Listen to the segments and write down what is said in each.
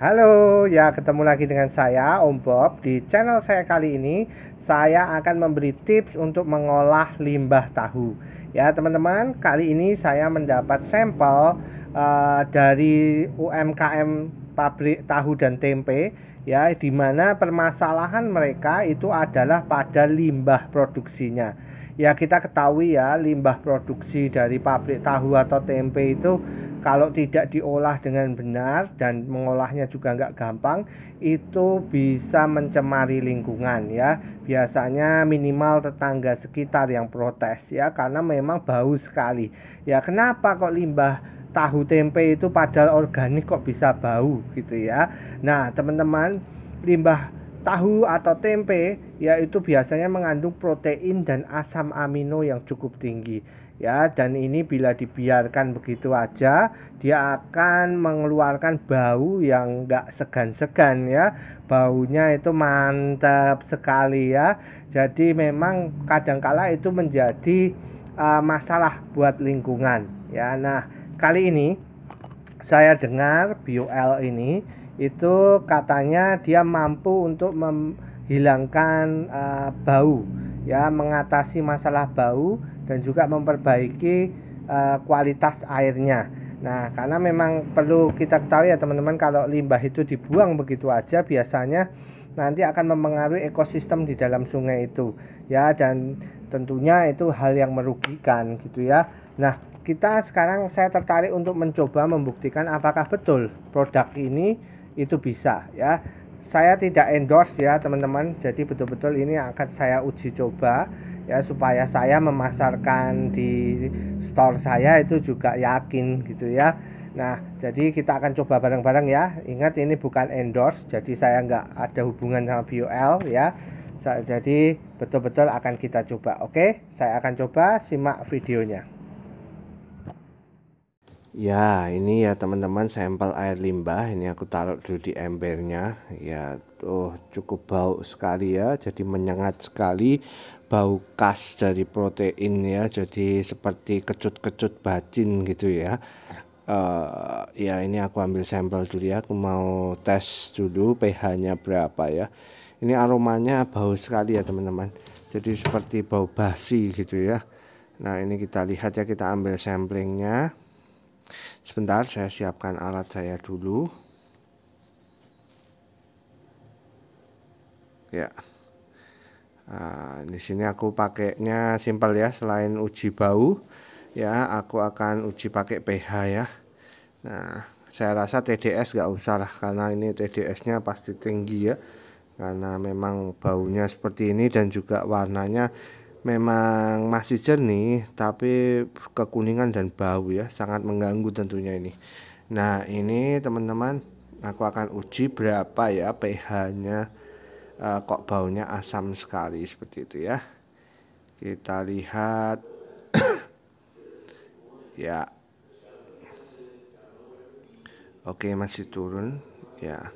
Halo, ya ketemu lagi dengan saya Om Bob. Di channel saya kali ini saya akan memberi tips untuk mengolah limbah tahu. Ya teman-teman, kali ini saya mendapat sampel dari UMKM pabrik tahu dan tempe, ya, di mana permasalahan mereka itu adalah pada limbah produksinya. Ya kita ketahui ya, limbah produksi dari pabrik tahu atau tempe itu kalau tidak diolah dengan benar dan mengolahnya juga nggak gampang, itu bisa mencemari lingkungan ya. Biasanya minimal tetangga sekitar yang protes ya, karena memang bau sekali. Ya kenapa kok limbah tahu tempe itu padahal organik kok bisa bau gitu ya. Nah teman-teman, limbah tahu atau tempe yaitu biasanya mengandung protein dan asam amino yang cukup tinggi ya, dan ini bila dibiarkan begitu aja dia akan mengeluarkan bau yang enggak segan-segan ya. Baunya itu mantap sekali ya. Jadi memang kadangkala itu menjadi masalah buat lingkungan ya. Nah kali ini saya dengar BioL ini itu katanya dia mampu untuk menghilangkan bau ya, mengatasi masalah bau dan juga memperbaiki kualitas airnya. Nah karena memang perlu kita ketahui ya teman-teman, kalau limbah itu dibuang begitu aja biasanya nanti akan mempengaruhi ekosistem di dalam sungai itu ya, dan tentunya itu hal yang merugikan gitu ya. Nah saya tertarik untuk mencoba membuktikan apakah betul produk ini itu bisa ya. Saya tidak endorse ya teman-teman, jadi betul-betul ini akan saya uji coba ya, supaya saya memasarkan di store saya itu juga yakin gitu ya. Nah jadi kita akan coba bareng-bareng ya. Ingat ini bukan endorse, jadi saya nggak ada hubungan sama BioL ya. Jadi betul-betul akan kita coba. Oke, saya akan coba, simak videonya. Ya ini ya teman-teman, sampel air limbah ini aku taruh dulu di embernya ya. Cukup bau sekali ya, jadi menyengat sekali, bau khas dari protein ya, jadi seperti kecut-kecut bacin gitu ya. Ya ini aku ambil sampel dulu ya, aku mau tes dulu pH nya berapa ya. Ini aromanya bau sekali ya teman-teman, jadi seperti bau basi gitu ya. Nah ini kita lihat ya, kita ambil samplingnya. Sebentar, saya siapkan alat saya dulu. Ya. Nah, di sini aku pakainya simpel ya, selain uji bau, ya, aku akan uji pakai pH ya. Nah, saya rasa TDS gak usah lah, karena ini TDS-nya pasti tinggi ya. Karena memang baunya seperti ini dan juga warnanya memang masih jernih, tapi kekuningan dan bau ya, sangat mengganggu tentunya ini. Nah ini teman-teman, aku akan uji berapa ya pH-nya. Kok baunya asam sekali seperti itu ya. Kita lihat. Ya, oke, masih turun ya.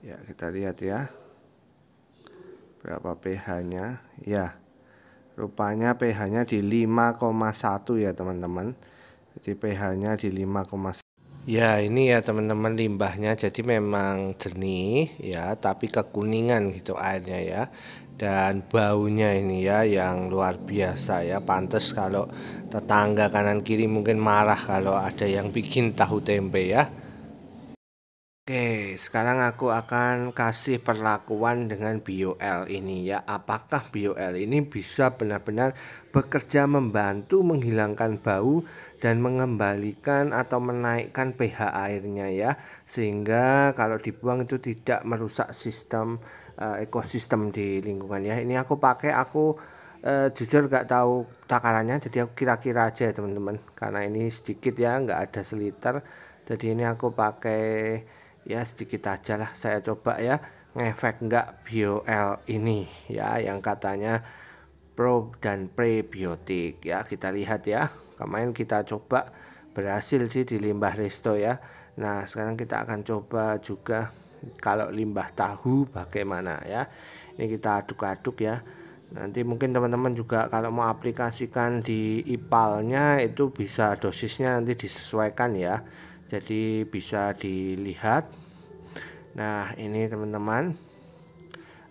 Ya kita lihat ya, berapa pH-nya ya. Rupanya pH-nya di 5,1 ya teman-teman. Jadi pH-nya di 5,1. Ya ini ya teman-teman, limbahnya jadi memang jernih ya, tapi kekuningan gitu airnya ya. Dan baunya ini ya yang luar biasa ya. Pantes kalau tetangga kanan kiri mungkin marah kalau ada yang bikin tahu tempe ya. Oke, sekarang aku akan kasih perlakuan dengan BioL ini ya. Apakah BioL ini bisa benar-benar bekerja membantu menghilangkan bau dan mengembalikan atau menaikkan pH airnya ya, sehingga kalau dibuang itu tidak merusak sistem ekosistem di lingkungan ya. Ini aku pakai, aku jujur gak tahu takarannya, jadi aku kira-kira aja ya teman-teman, karena ini sedikit ya, nggak ada seliter. Jadi ini aku pakai ya sedikit aja lah, saya coba ya ngefek enggak BioL ini ya, yang katanya pro dan prebiotik ya. Kita lihat ya, kemarin kita coba berhasil sih di limbah resto ya. Nah sekarang kita akan coba juga kalau limbah tahu bagaimana ya. Ini kita aduk-aduk ya. Nanti mungkin teman-teman juga kalau mau aplikasikan di ipalnya itu bisa dosisnya nanti disesuaikan ya. Jadi bisa dilihat Nah, ini teman-teman,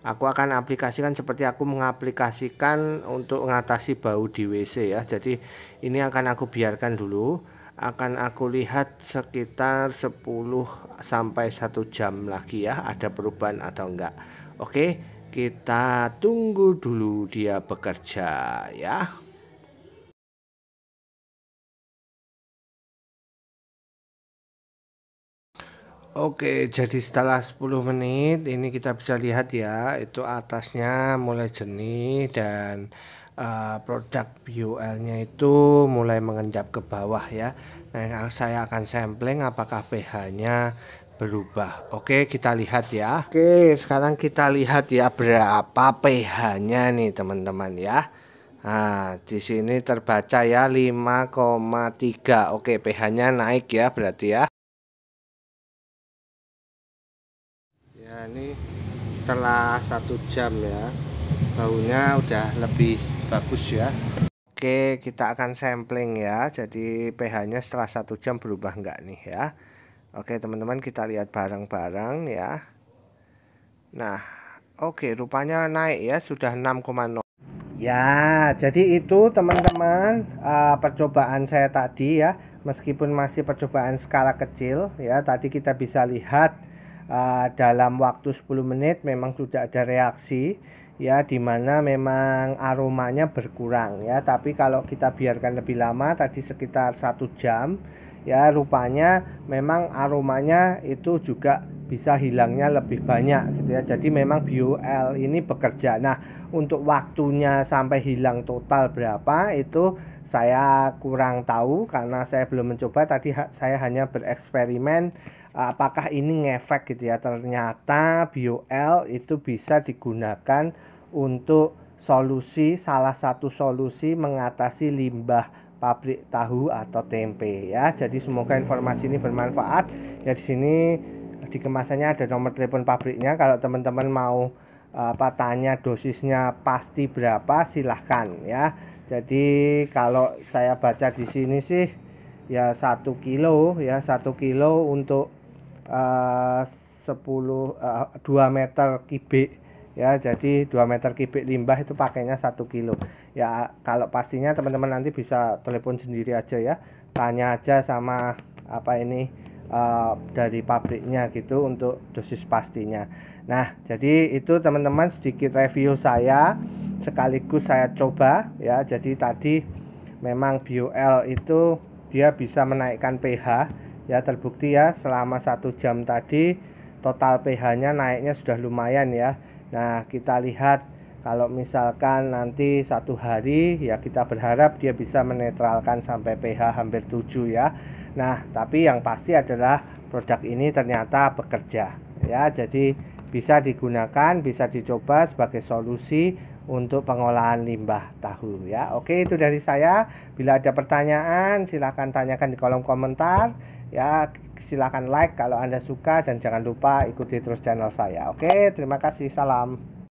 aku akan aplikasikan seperti aku mengaplikasikan untuk mengatasi bau di WC ya. Jadi ini akan aku biarkan dulu, akan aku lihat sekitar 10 sampai 1 jam lagi ya, ada perubahan atau enggak. Oke, kita tunggu dulu dia bekerja ya. Oke, jadi setelah 10 menit ini kita bisa lihat ya, itu atasnya mulai jernih dan produk BUL-nya itu mulai mengendap ke bawah ya. Nah, saya akan sampling apakah pH-nya berubah. Oke, kita lihat ya. Oke, sekarang kita lihat ya berapa pH-nya nih teman-teman ya. Nah, di sini terbaca ya 5,3. Oke, pH-nya naik ya berarti ya. Ya, ini setelah 1 jam ya, baunya udah lebih bagus ya. Oke, kita akan sampling ya. Jadi pH-nya setelah 1 jam berubah enggak nih ya. Oke teman-teman, kita lihat bareng-bareng ya. Nah, oke, rupanya naik ya, sudah 6,0. Ya, jadi itu teman-teman percobaan saya tadi ya. Meskipun masih percobaan skala kecil ya, tadi kita bisa lihat dalam waktu 10 menit memang sudah ada reaksi ya, dimana memang aromanya berkurang ya. Tapi kalau kita biarkan lebih lama, tadi sekitar 1 jam ya, rupanya memang aromanya itu juga bisa hilangnya lebih banyak gitu ya. Jadi memang BUL ini bekerja. Nah, untuk waktunya sampai hilang total berapa itu saya kurang tahu karena saya belum mencoba. Tadi saya hanya bereksperimen apakah ini ngefek gitu ya. Ternyata BUL itu bisa digunakan untuk solusi, salah satu solusi mengatasi limbah pabrik tahu atau tempe ya. Jadi semoga informasi ini bermanfaat ya. Di sini di kemasannya ada nomor telepon pabriknya. Kalau teman-teman mau tanya dosisnya pasti berapa, silahkan ya. Jadi kalau saya baca di sini sih ya 1 kilo ya, 1 kilo untuk 2 meter kubik ya. Jadi 2 meter kubik limbah itu pakainya 1 kilo ya. Kalau pastinya teman-teman nanti bisa telepon sendiri aja ya, tanya aja sama apa ini dari pabriknya gitu untuk dosis pastinya. Nah, jadi itu teman-teman sedikit review saya sekaligus saya coba ya. Jadi tadi memang BUL itu dia bisa menaikkan pH ya, terbukti ya selama 1 jam tadi total pH-nya naiknya sudah lumayan ya. Nah, kita lihat kalau misalkan nanti 1 hari ya, kita berharap dia bisa menetralkan sampai pH hampir 7 ya. Nah, tapi yang pasti adalah produk ini ternyata bekerja ya. Jadi bisa digunakan, bisa dicoba sebagai solusi untuk pengolahan limbah tahu ya. Oke, itu dari saya. Bila ada pertanyaan silahkan tanyakan di kolom komentar ya. Silahkan like kalau Anda suka dan jangan lupa ikuti terus channel saya. Oke, terima kasih, salam.